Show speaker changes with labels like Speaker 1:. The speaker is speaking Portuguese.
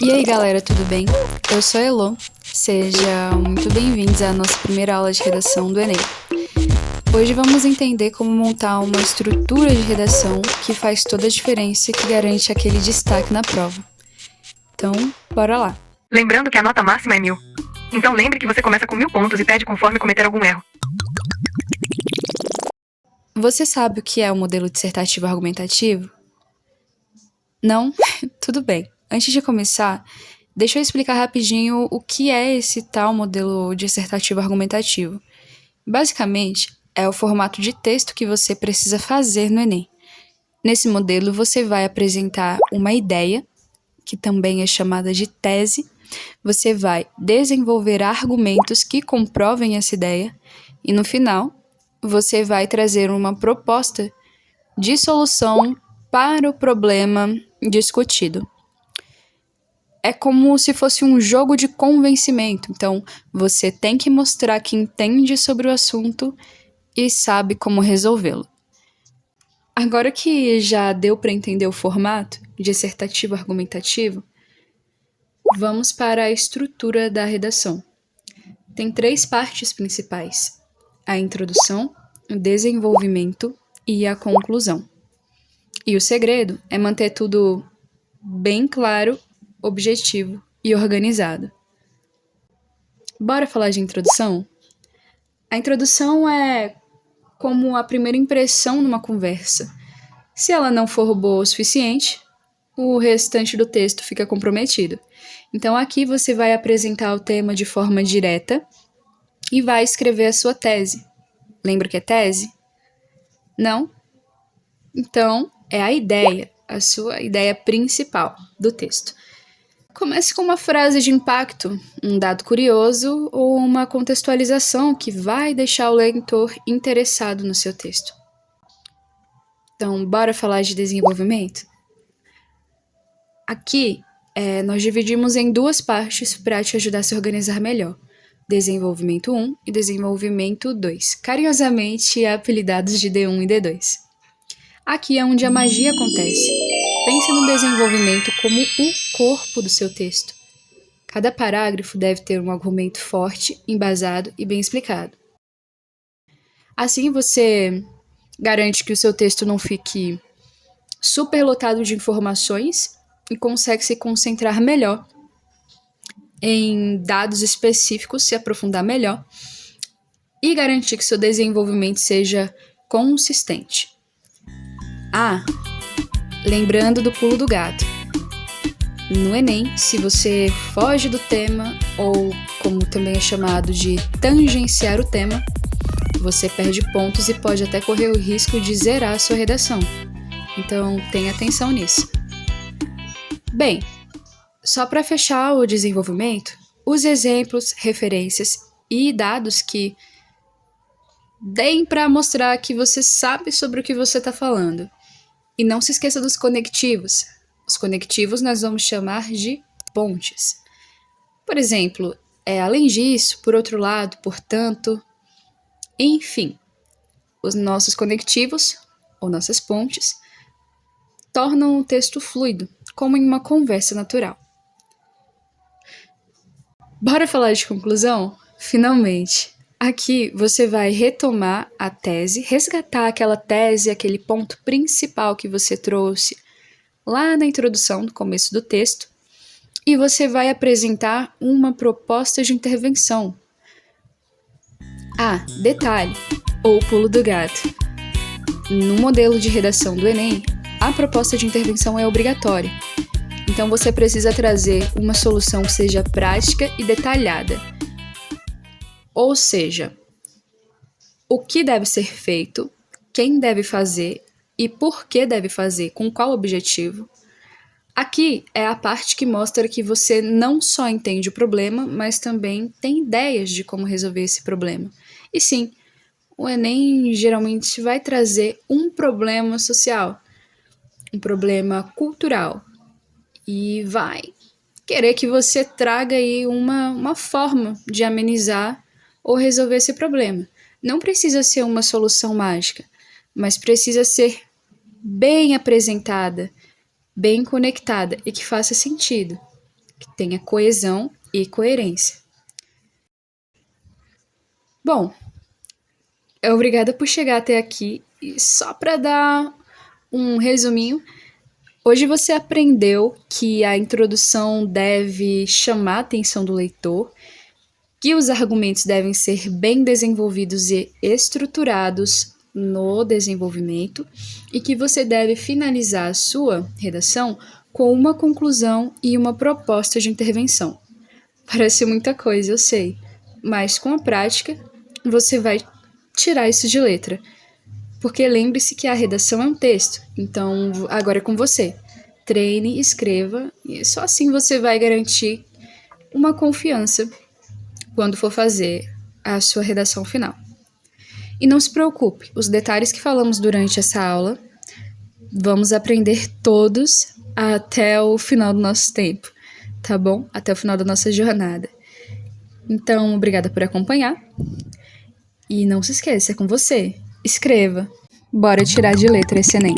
Speaker 1: E aí galera, tudo bem? Eu sou a Elo, sejam muito bem-vindos à nossa primeira aula de redação do Enem. Hoje vamos entender como montar uma estrutura de redação que faz toda a diferença e que garante aquele destaque na prova. Então, bora lá!
Speaker 2: Lembrando que a nota máxima é 1000. Então lembre que você começa com 1000 pontos e perde conforme cometer algum erro.
Speaker 1: Você sabe o que é o modelo dissertativo argumentativo? Não? Tudo bem. Antes de começar, deixa eu explicar rapidinho o que é esse tal modelo dissertativo argumentativo. Basicamente, é o formato de texto que você precisa fazer no Enem. Nesse modelo, você vai apresentar uma ideia, que também é chamada de tese, você vai desenvolver argumentos que comprovem essa ideia e, no final, você vai trazer uma proposta de solução para o problema discutido. É como se fosse um jogo de convencimento, então você tem que mostrar que entende sobre o assunto e sabe como resolvê-lo. Agora que já deu para entender o formato dissertativo argumentativo, vamos para a estrutura da redação. Tem 3 partes principais: a introdução, o desenvolvimento e a conclusão. E o segredo é manter tudo bem claro, objetivo e organizado. Bora falar de introdução? A introdução é como a primeira impressão numa conversa. Se ela não for boa o suficiente, o restante do texto fica comprometido. Então aqui você vai apresentar o tema de forma direta e vai escrever a sua tese. Lembra o que é tese? Não? Então é a ideia, a sua ideia principal do texto. Comece com uma frase de impacto, um dado curioso ou uma contextualização que vai deixar o leitor interessado no seu texto. Então, bora falar de desenvolvimento? Aqui, nós dividimos em 2 partes para te ajudar a se organizar melhor. Desenvolvimento 1 e Desenvolvimento 2, carinhosamente apelidados de D1 e D2. Aqui é onde a magia acontece. Pense no desenvolvimento como o corpo do seu texto. Cada parágrafo deve ter um argumento forte, embasado e bem explicado. Assim você garante que o seu texto não fique superlotado de informações e consegue se concentrar melhor em dados específicos, se aprofundar melhor e garantir que seu desenvolvimento seja consistente. Lembrando do pulo do gato. No Enem, se você foge do tema, ou como também é chamado de tangenciar o tema, você perde pontos e pode até correr o risco de zerar a sua redação. Então, tenha atenção nisso. Bem, só para fechar o desenvolvimento, use exemplos, referências e dados que deem para mostrar que você sabe sobre o que você está falando. E não se esqueça dos conectivos. Os conectivos nós vamos chamar de pontes. Por exemplo, além disso, por outro lado, portanto, enfim, os nossos conectivos, ou nossas pontes, tornam o texto fluido, como em uma conversa natural. Bora falar de conclusão? Finalmente! Aqui você vai retomar a tese, resgatar aquela tese, aquele ponto principal que você trouxe lá na introdução, no começo do texto, e você vai apresentar uma proposta de intervenção. Detalhe, ou pulo do gato. No modelo de redação do Enem, a proposta de intervenção é obrigatória. Então você precisa trazer uma solução que seja prática e detalhada. Ou seja, o que deve ser feito, quem deve fazer e por que deve fazer, com qual objetivo. Aqui é a parte que mostra que você não só entende o problema, mas também tem ideias de como resolver esse problema. E sim, o Enem geralmente vai trazer um problema social, um problema cultural, e vai querer que você traga aí uma forma de amenizar ou resolver esse problema. Não precisa ser uma solução mágica, mas precisa ser bem apresentada, bem conectada e que faça sentido. que tenha coesão e coerência. Bom, obrigada por chegar até aqui. E só para dar um resuminho, hoje você aprendeu que a introdução deve chamar a atenção do leitor, que os argumentos devem ser bem desenvolvidos e estruturados no desenvolvimento e que você deve finalizar a sua redação com uma conclusão e uma proposta de intervenção. Parece muita coisa, eu sei, mas com a prática você vai tirar isso de letra. Porque lembre-se que a redação é um texto, então agora é com você. Treine, escreva, e só assim você vai garantir uma confiança quando for fazer a sua redação final. E não se preocupe, os detalhes que falamos durante essa aula, vamos aprender todos até o final do nosso tempo, tá bom? Até o final da nossa jornada. Então, obrigada por acompanhar. E não se esqueça, é com você. Escreva. Bora tirar de letra esse Enem.